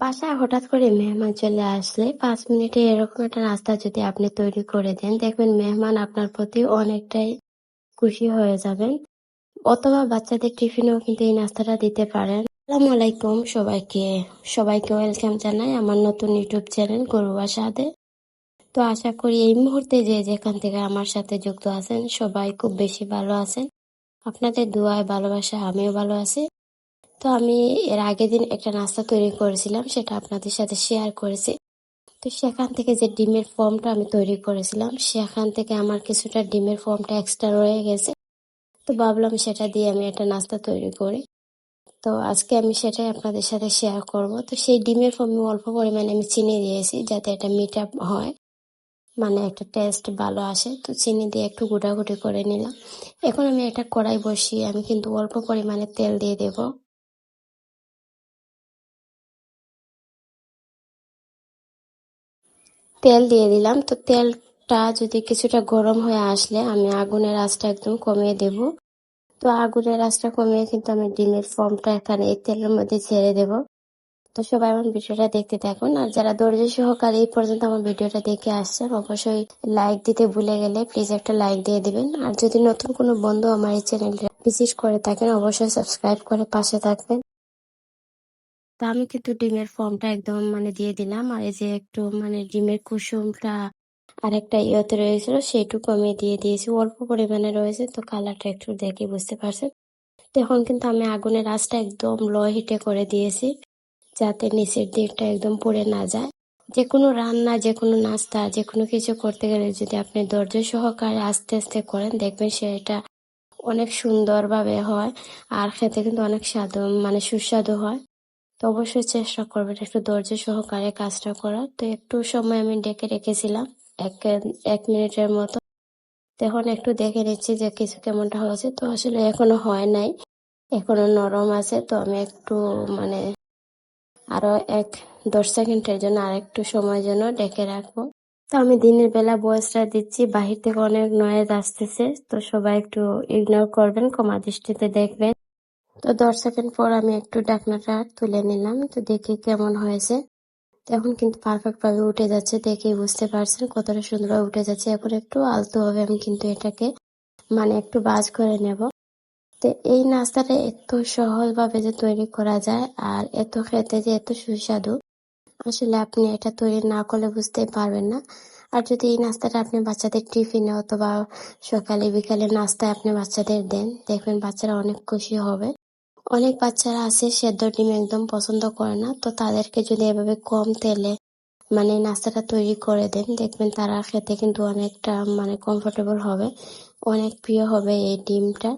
বাসায় হঠাৎ করে মেহমান চলে আসলে 5 মিনিটে এরকম একটা নাস্তা যদি আপনি তৈরি করে দেন, দেখবেন মেহমান আপনার প্রতি অনেকটাই খুশি হয়ে যাবেন। অথবা বাচ্চাদের টিফিনেও কিন্তু এই নাস্তাটা দিতে পারেন। আসসালামু আলাইকুম সবাইকে ওয়েলকাম জানাই আমার নতুন ইউটিউব চ্যানেল গরুয়া স্বাদে। তো আশা করি এই মুহূর্তে যে যেখান থেকে আমার সাথে যুক্ত আছেন সবাই খুব বেশি ভালো আছেন। আপনাদের দোয়ায় ভালোবাসা আমিও ভালো আছি। তো আমি এর আগের দিন একটা নাস্তা তৈরি করেছিলাম, সেটা আপনাদের সাথে শেয়ার করেছি। তো সেখান থেকে যে ডিমের ফর্মটা আমি তৈরি করেছিলাম, সেখান থেকে আমার কিছুটা ডিমের ফর্মটা এক্সট্রা রয়ে গেছে। তো ভাবলাম সেটা দিয়ে আমি একটা নাস্তা তৈরি করি। তো আজকে আমি সেটাই আপনাদের সাথে শেয়ার করব। তো সেই ডিমের ফর্মে অল্প পরিমাণে আমি চিনি দিয়েছি যাতে এটা মিঠা হয়, মানে একটা টেস্ট ভালো আসে। তো চিনি দিয়ে একটু গুঁড়াগুঁড়ি করে নিলাম। এখন আমি একটা কড়াই বসিয়ে আমি কিন্তু অল্প পরিমাণে তেল দিয়ে দেব। তেল দিয়ে দিলাম। তো তেলটা যদি কিছুটা গরম হয়ে আসলে আমি আগুনের আঁচটা একদম কমিয়ে দেব। তো আগুনের আঁচটা কমিয়ে কিন্তু আমি ডিমের ফর্মটা এখানে এই তেলের মধ্যে ছেড়ে দেব। তো সবাই আমার ভিডিওটা দেখতে থাকুন, আর যারা ধৈর্য সহকারে এই পর্যন্ত আমার ভিডিওটা দেখে আসছেন অবশ্যই লাইক দিতে ভুলে গেলে প্লিজ একটা লাইক দিয়ে দিবেন। আর যদি নতুন কোনো বন্ধু আমার এই চ্যানেলটা ভিজিট করে থাকেন অবশ্যই সাবস্ক্রাইব করে পাশে থাকবেন। তা আমি কিন্তু ডিমের ফর্মটা একদম দিয়ে দিলাম, আর এই যে একটু ডিমের কুসুমটা আর একটা ইয়েতে রয়েছিল সেইটুকু আমি দিয়ে দিয়েছি, অল্প পরিমাণে রয়েছে। তো কালারটা একটু দেখে বুঝতে পারছেন। তো এখন কিন্তু আমি আগুনের আঁচটা একদম লো হিটে করে দিয়েছি যাতে নিচের দিকটা একদম পুড়ে না যায়। যে কোনো রান্না, যে কোনো নাস্তা, যে কোনো কিছু করতে গেলে যদি আপনি ধৈর্য সহকারে আস্তে আস্তে করেন দেখবেন সেটা অনেক সুন্দরভাবে হয়, আর খেতে কিন্তু অনেক সুস্বাদু হয়। তো অবশ্যই চেষ্টা করবেন একটু ধৈর্য সহকারে কাজটা করার। তো একটু সময় আমি ডেকে রেখেছিলাম, এক 1 মিনিটের মতো। তো এখন একটু দেখে নিচ্ছি যে কিছু কেমনটা হয়েছে। তো আসলে এখনো হয় নাই, এখনো নরম আছে। তো আমি একটু মানে আরো 10 সেকেন্ডের জন্য আর একটু সময় জন্য ডেকে রাখবো। তো আমি দিনের বেলা ভয়েসটা দিচ্ছি, বাহির থেকে অনেক নয়েজ আসতেছে, তো সবাই একটু ইগনোর করবেন, ক্ষমা দৃষ্টিতে দেখবেন। তো 10 সেকেন্ড পর আমি একটু ঢাকনাটা তুলে নিলাম, তো দেখি কেমন হয়েছে। তো এখন কিন্তু পারফেক্ট ভাবে উঠে যাচ্ছে, দেখেই বুঝতে পারছেন কতটা সুন্দরভাবে উঠে যাচ্ছে। এখন একটু আলতো হবে আমি কিন্তু এটাকে একটু ভাঁজ করে নেব। তো এই নাস্তাটা এত সহজভাবে যে তৈরি করা যায় আর এত খেতে যে এত সুস্বাদু, আসলে আপনি এটা তৈরি না করলে বুঝতেই পারবেন না। আর যদি এই নাস্তাটা আপনি বাচ্চাদের টিফিনে অথবা সকালে বিকালে নাস্তায় আপনি বাচ্চাদের দেন, দেখবেন বাচ্চারা অনেক খুশি হবে। অনেক বাচ্চারা আছে সেদ্ধ ডিম একদম পছন্দ করে না, তো তাদেরকে যদি এভাবে কম তেলে এই নাস্তাটা তৈরি করে দেন দেখবেন তারা খেতে কিন্তু অনেকটা কমফোর্টেবল হবে, অনেক প্রিয় হবে এই ডিমটা।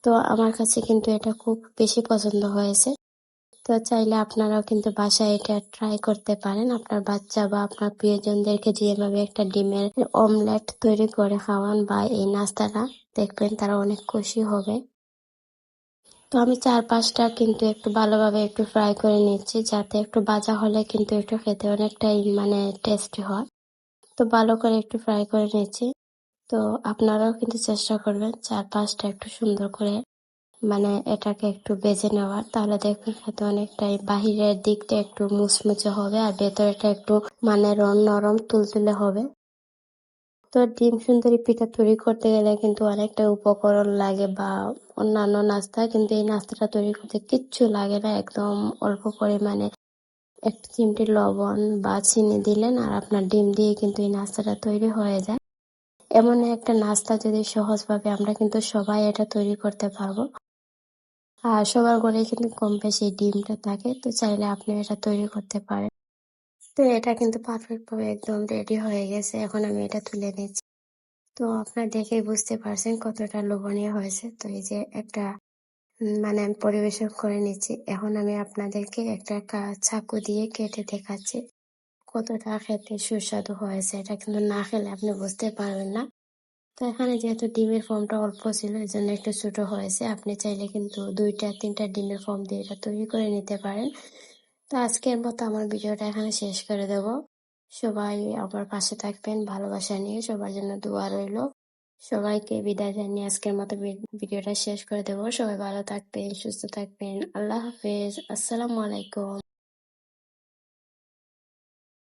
তো আমার কাছে কিন্তু এটা খুব বেশি পছন্দ হয়েছে। তো চাইলে আপনারাও কিন্তু বাসায় এটা ট্রাই করতে পারেন। আপনার বাচ্চা বা আপনার প্রিয়জনদেরকে যেভাবে একটা ডিমের অমলেট তৈরি করে খাওয়ান বা এই নাস্তাটা, দেখবেন তারা অনেক খুশি হবে। তো আমি 4-5টা কিন্তু একটু ভালোভাবে একটু ফ্রাই করে নিচ্ছি, যাতে একটু ভাজা হলে কিন্তু একটু খেতে অনেকটাই টেস্টি হয়। তো ভালো করে একটু ফ্রাই করে নিচ্ছি। তো আপনারাও কিন্তু চেষ্টা করবেন 4-5টা একটু সুন্দর করে এটাকে একটু ভেজে নেওয়ার, তাহলে দেখবেন খেতে অনেকটাই বাহিরের দিকটা একটু মুচমুচে হবে আর ভেতরেটা একটু নরম তুলতুলে হবে। তো ডিম সুন্দরী পিঠা তৈরি করতে গেলে কিন্তু অনেকটা উপকরণ লাগে, বা অন্যান্য নাস্তা, কিন্তু এই নাস্তাটা তৈরি করতে কিচ্ছু লাগে না, একদম অল্প পরিমাণে 1 চিমটি লবণ বা চিনি দিলেন আর আপনার ডিম দিয়ে কিন্তু এই নাস্তাটা তৈরি হয়ে যায়। এমন একটা নাস্তা যদি সহজভাবে আমরা কিন্তু সবাই এটা তৈরি করতে পারবো। আর সবার ঘরেই কিন্তু কম বেশি ডিমটা থাকে, তো চাইলে আপনি এটা তৈরি করতে পারেন। তো এটা কিন্তু পারফেক্ট ভাবে একদম রেডি হয়ে গেছে, এখন আমি এটা তুলে নিচ্ছি। তো আপনারা দেখেই বুঝতে পারছেন কতটা লোভনীয় হয়েছে। তো এই যে একটা আমি পরিবেশন করে নিচ্ছি। এখন আমি আপনাদেরকে একটা চাকু দিয়ে কেটে দেখাচ্ছি কতটা খেতে সুস্বাদু হয়েছে। এটা কিন্তু না খেলে আপনি বুঝতে পারবেন না। তো এখানে যেহেতু ডিমের ফর্মটা অল্প ছিল এই জন্য একটু ছোট হয়েছে। আপনি চাইলে কিন্তু 2-3টা ডিমের ফর্ম দিয়ে এটা তৈরি করে নিতে পারেন। তো আজকের মতো আমার ভিডিওটা এখানে শেষ করে দেব। সবাই আমার পাশে থাকবেন, ভালোবাসা নিয়ে সবার জন্য দোয়া রইল। সবাইকে বিদায় জানিয়ে আজকের মতো ভিডিওটা শেষ করে দেব। সবাই ভালো থাকবেন, সুস্থ থাকবেন। আল্লাহ হাফেজ। আসসালামু আলাইকুম।